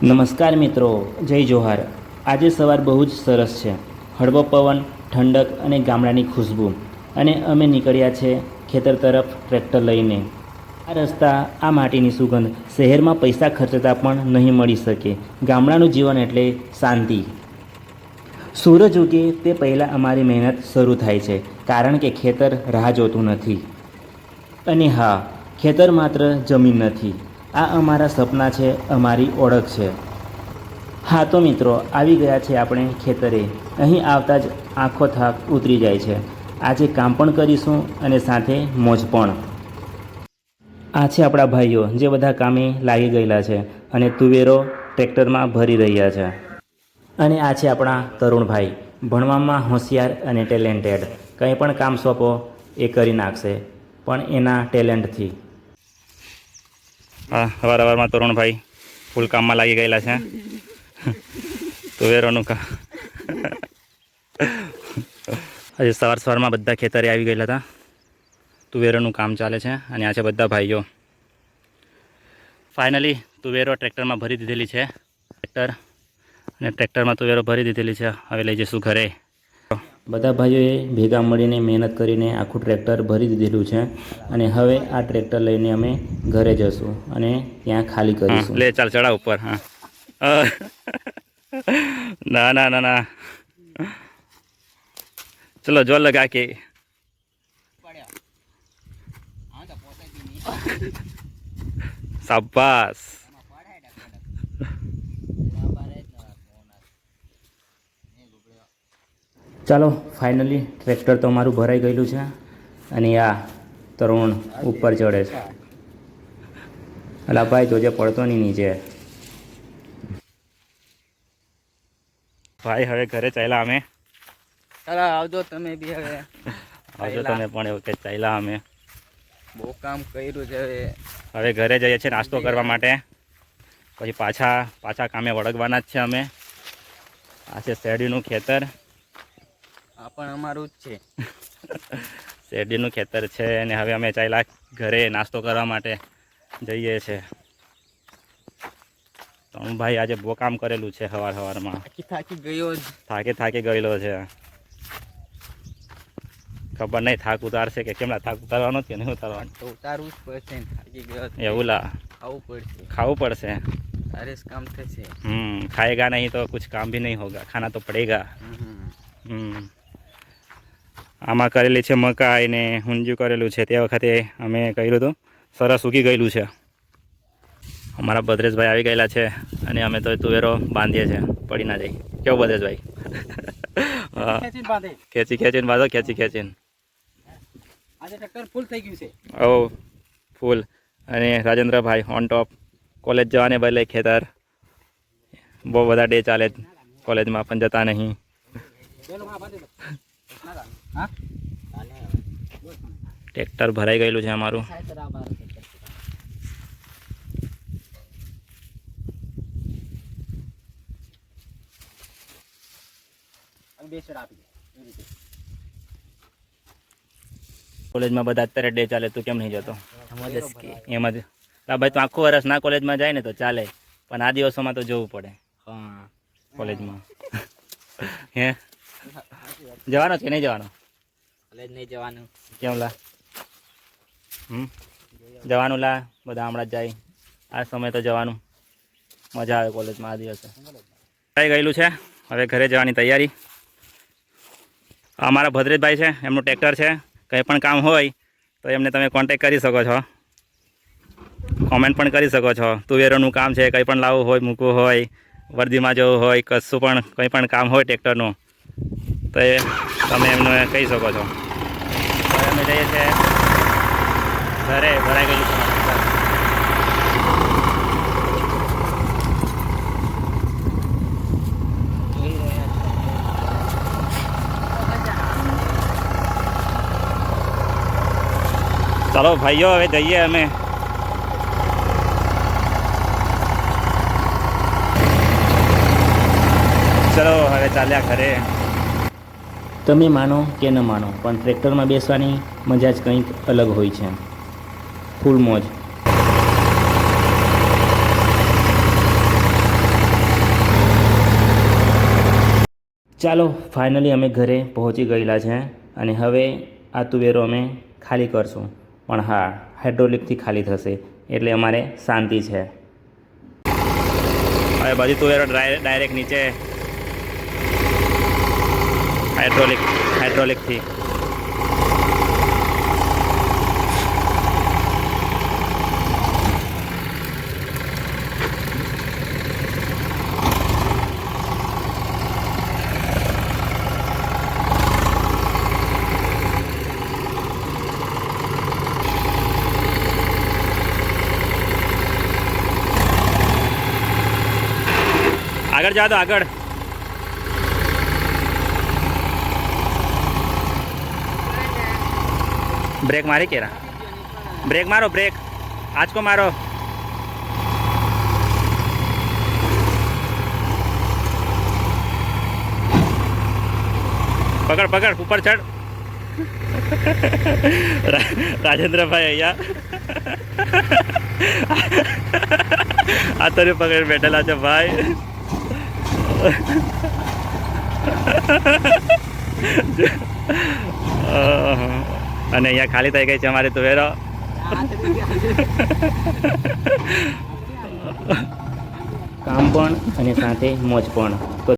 નમસ્કાર મિત્રો, જય જોહાર। આજે સવાર બહુ જ સરસ છે। હળવો પવન, ઠંડક અને ગામડાની ખુશ્બુ, અને અમે નીકળ્યા છે ખેતર તરફ ટ્રેક્ટર લઈને। આ રસ્તા, આ માટીની સુગંધ શહેરમાં પૈસા ખર્ચતા પણ નહીં મળી શકે। ગામડાનું જીવન એટલે શાંતિ। સૂરજ ઉગે તે પહેલાં અમારી મહેનત શરૂ થાય છે, કારણ કે ખેતર રાહ જોતું નથી। અને હા, ખેતર માત્ર જમીન નથી, આ અમારા સપના છે, અમારી ઓળખ છે। હા તો મિત્રો, આવી ગયા છે આપણે ખેતરે। અહીં આવતા જ આખો થાક ઉતરી જાય છે। આજે કામ પણ કરીશું અને સાથે મોજ પણ। આ છે આપણા ભાઈઓ, જે બધા કામે લાગી ગયેલા છે અને તુવેરો ટ્રેક્ટરમાં ભરી રહ્યા છે। અને આ છે આપણા તરુણભાઈ, ભણવામાં હોશિયાર અને ટેલેન્ટેડ। કંઈ પણ કામ સોંપો એ કરી નાખશે, પણ એના ટેલેન્ટથી। હા, સવારમાં તરુણભાઈ ફૂલ કામમાં લાગી ગયેલા છે। તુવેરોનું કામ આજે સવારમાં બધા ખેતરે આવી ગયેલા હતા। તુવેરોનું કામ ચાલે છે અને આ છે બધા ભાઈઓ। ફાઇનલી તુવેરો ટ્રેક્ટરમાં ભરી દીધેલી છે। ટ્રેક્ટરમાં તુવેરો ભરી દીધેલી છે। હવે લઈ જઈશું ઘરે। બધા ભાઈઓએ ભેગા મળીને મહેનત કરીને આખું ટ્રેક્ટર ભરી દીધેલું છે, અને હવે આ ટ્રેક્ટર લઈને અમે ઘરે જઈશું અને ત્યાં ખાલી કરીશું। લે ચાલ, ચડા ઉપર। હા, ના ના ના ના, ચલો જો લગા કે। શાબાશ। ચાલો, ફાઇનલી ટ્રેક્ટર તો અમારું ભરાઈ ગયેલું છે, અને આ તરુણ ઉપર ચડે છે। અલા ભાઈ, જોજે પડતો નહીં નીચે। ભાઈ હવે ઘરે ચાલ્યા અમે। ચાલો આવજો તમે બી હવે। આવજો તમે પણ, એવું કે ચાલ્યા અમે। બહુ કામ કર્યું છે। હવે ઘરે જઈએ છીએ નાસ્તો કરવા માટે, પછી પાછા કામે વળગવાના જ છે અમે। આ છે શેરડીનું ખેતર। આ પણ અમારું જ છે। શેરડીનું ખેતર છે, અને હવે અમે ચાલ્યા ઘરે નાસ્તો કરવા માટે જઈએ છીએ। તો ભાઈ આજે બહુ કામ કરેલું છે સવારમાં। થાકી ગયો જ। થાકી ગયેલો છે। ખબર નહીં થાક ઉતારશે કે કેમના, થાક ઉતારવાનો કે નહીં ઉતારવાનો? તો ઉતારવું જ પડશે, થાકી ગયો। એવું લા, ખાવું પડશે। તારે જ કામ થશે। ખાएगा नहीं तो कुछ काम भी नहीं होगा, खाना तो पड़ेगा। આમાં કરેલી છે મકાઈ ને ઊંધિયું કરેલું છે। તે વખતે અમે કર્યું હતું, સરસ ઉગી ગયેલું છે। અમારા ભદ્રેશભાઈ આવી ગયેલા છે, અને અમે તો તુવેરો બાંધીએ છીએ, પડી ના જાય। કેવું ભદ્રેશભાઈ? ખેંચીને બાંધો, ખેંચીને। આજે ટ્રેક્ટર ફૂલ થઈ ગયું છે। ઓ ફૂલ। અને રાજેન્દ્રભાઈ ઓન ટોપ, કોલેજ જવાને બદલે ખેતર। બહુ બધા ડે ચાલે કોલેજમાં, પણ જતા નહીં। ટ્રેક્ટર ભરાઈ ગયેલું છે અમારું। કોલેજમાં બધા અત્યારે ડે ચાલે, તું કેમ નહીં જતો? એમ જ ભાઈ, તું આખું વર્ષ ના કોલેજમાં જાય ને તો ચાલે, પણ આ દિવસોમાં તો જવું પડે કોલેજમાં। હે, જવાનો છે નહીં જવાનો? કોલેજ નહીં જવાનું। કેમ લા? જવાનું લા, બધા હમણાં જ જાય। આ સમય તો જવાનું, મજા આવે કોલેજમાં આ દિવસે। થઈ ગયેલું છે, હવે ઘરે જવાની તૈયારી। અમારા ભદ્રેશભાઈ છે, એમનું ટ્રેક્ટર છે। કંઈ પણ કામ હોય તો એમને તમે કોન્ટેક કરી શકો છો, કોમેન્ટ પણ કરી શકો છો। તુવેરોનું કામ છે, કંઈ પણ લાવવું હોય, મૂકવું હોય, વર્દીમાં જવું હોય, કશું પણ કંઈ પણ કામ હોય ટ્રેક્ટરનું, તો એ તમે એમને કહી શકો છો। હવે અમે જઈએ છીએ ઘરે, ભરાઈ ગયેલું છે। ચાલો ભાઈઓ, હવે જઈએ અમે। ચલો હવે ચાલ્યા ઘરે। તમે માનો કે ન માનો, પણ ટ્રેક્ટરમાં બેસવાની મજા જ કંઈક અલગ હોય છે। ફૂલ મોજ। ચાલો ફાઇનલી અમે ઘરે પહોંચી ગયેલા છે અને હવે આ તુવેરો અમે ખાલી કરશું. પણ હા, હાઇડ્રોલિકથી ખાલી થશે એટલે અમારે શાંતિ છે. હવે બધી તુવેરો ડાયરેક્ટ નીચે હાઇડ્રોલિકથી. આગળ જા તો આગળ. બ્રેક મારી કેરા. બ્રેક મારો, બ્રેક આંચકો મારો. પકડ પકડ, ઉપર ચડ. રાજેન્દ્રભાઈ અહીંયા આ તરી પકડી બેઠેલા છે ભાઈ. અને અહીંયા ખાલી થઈ ગઈ છે અમારી તુવેરો. કામ પણ અને સાથે મોજ પણ. તો